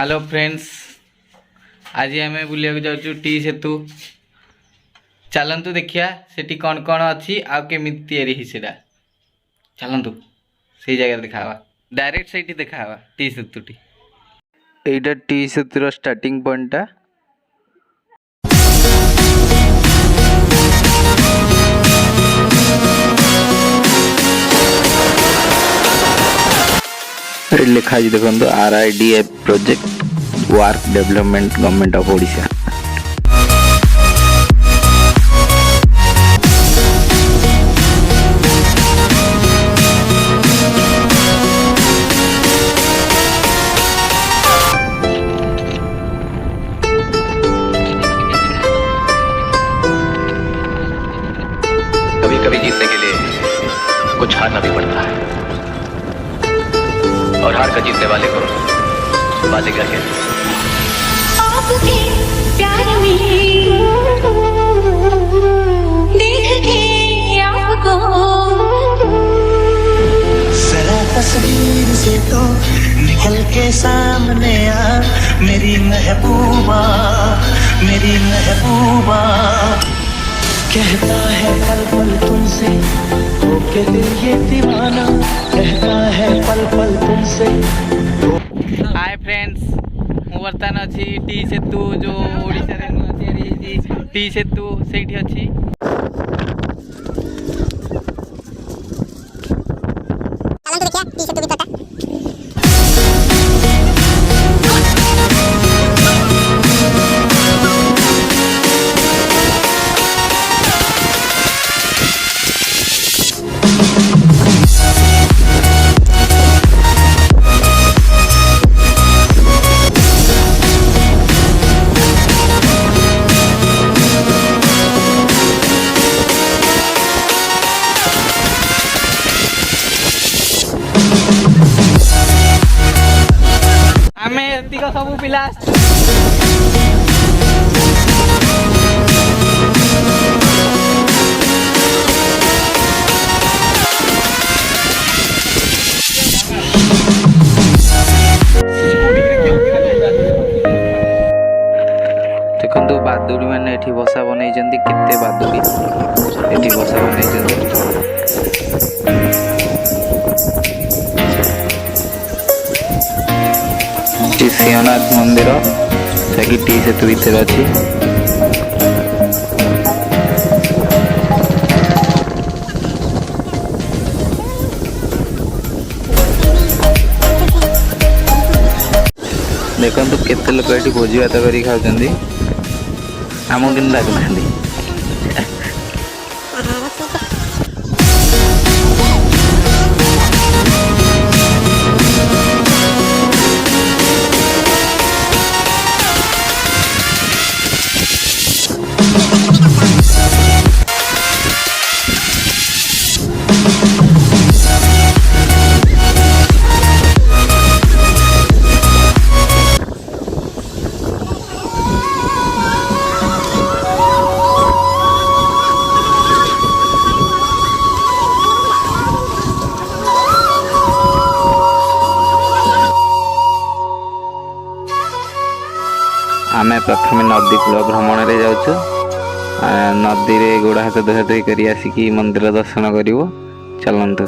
Hello friends, आज आम बुलिया जाऊँ टी सेतु। चलतु देखिया सेठी कौन कौन अच्छी आमी या चलतु से जगह देखा डायरेक्ट से देखा टी सेतु यहाँ टी सेतुर स्टार्टिंग पॉइंटा लिखा देखो RIDF project work development government of Odisha. कभी कभी जीतने के लिए कुछ हारना भी पड़ता है और हार कर जीतने वाले को बातें करके आपके प्यार में देख के आपको जरा तस्वीर से तो निकल के सामने आ मेरी महबूबा, मेरी महबूबा। कहता है पल पल तुमसे होके दिल ये दीवाना, कहता है पल पल तुमसे। हाय फ्रेंड्स, मु बर्तमान अच्छी टी सेतु जो ओडिशा रे नुआ तयारी टी सेतु सेठी अच्छी। सबू पिला देखो बादुड़ी मैंने एठी बसा बनई केते बादुड़ी एठी बसा बनई सिंहनाथ मंदिर जहाँकि टी सेतु भितर अच्छी। देखो केते लोक ये भोजी भात कर खाऊँ आम कि लगुना। आमे प्रथम नदी कूल भ्रमण रे जाऊँ। नदी रे गोड़ हाथ धोआ धोई कर आसिकी मंदिर दर्शन करिवो। चलंतु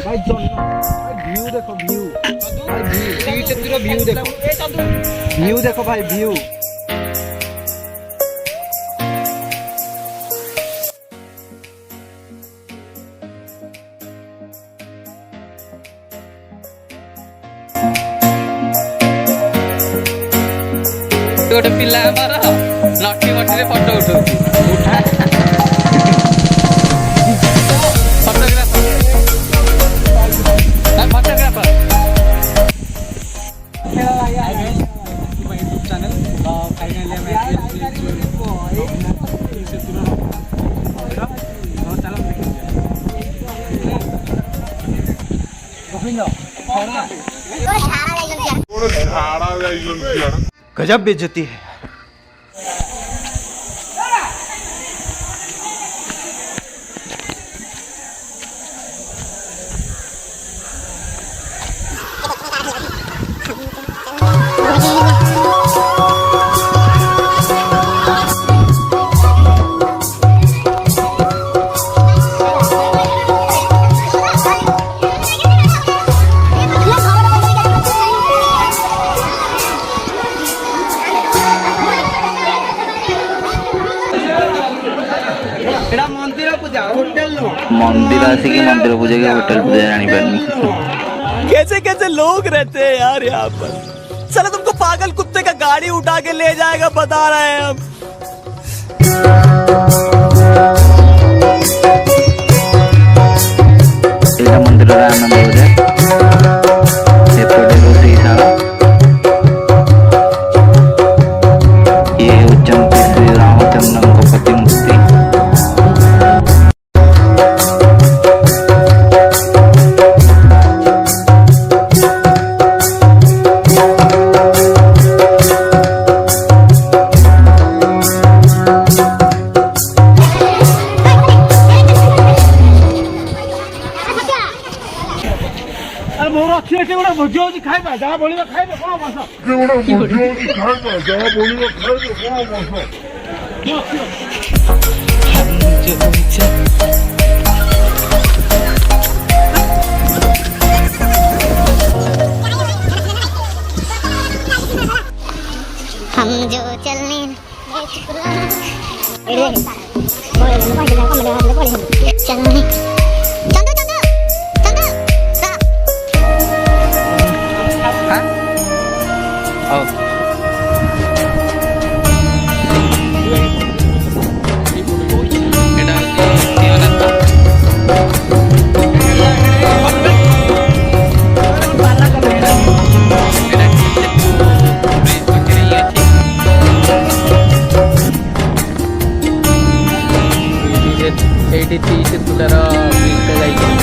भाई व्यू देखो व्यू देखो भाई व्यू। गोटे पिला आमर लठी मठी रे फोटो उठाउछि उठा फोटोग्राफर गजब बेइज्जती है। मंदिर आसिक मंदिर पूजा के होटल पूजा जानी पारनी। कैसे कैसे लोग रहते हैं यार यहाँ पर। साला तुमको पागल कुत्ते का गाड़ी उठा के ले जाएगा बता रहे हैं हम। एटा मंदिर रा आनंद हो जाए एपटे रोसी साला ये उच्चंती श्री रामचंद्र को प्रतिमूर्ति हम जो चलने चलने चंदू चंदू चंदू आओ एटा जीवनाथ एटी 30 फुटर ब्रिज जाइए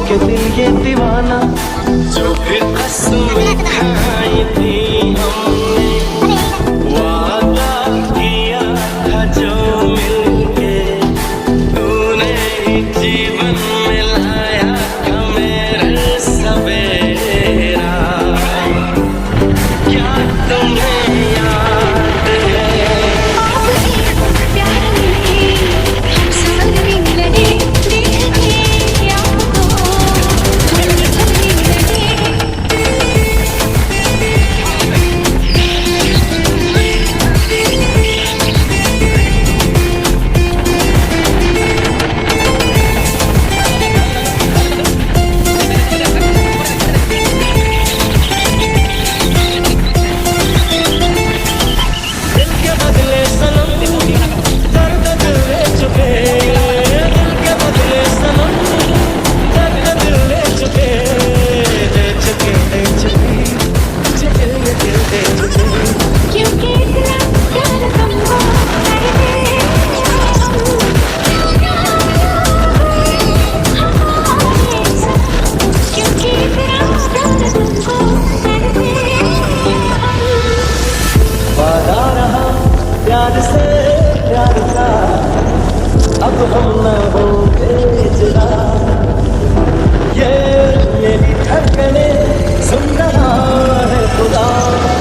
के दिल ये दीवाना जो भी कसम खाई थी हमने वादा किया था जो मिलके तूने ही जीवन में लाया था मेरे सवेरा क्या तुम्हें याद है आपके प्यार में हम संभलने लगे देख के आपको हम संभलने लगे दिल के बदले सनम दर्द दिल ले चुके दिल के बदले सनम दर्द दिल ले चुके दे चुके दे चुके मुझे दिल ये दिल दे चुके क्योंकि इतना प्यार हमको करते क्योंकि इतना प्यार तुमको करते वादा रहा प्यार से प्यार का अब हम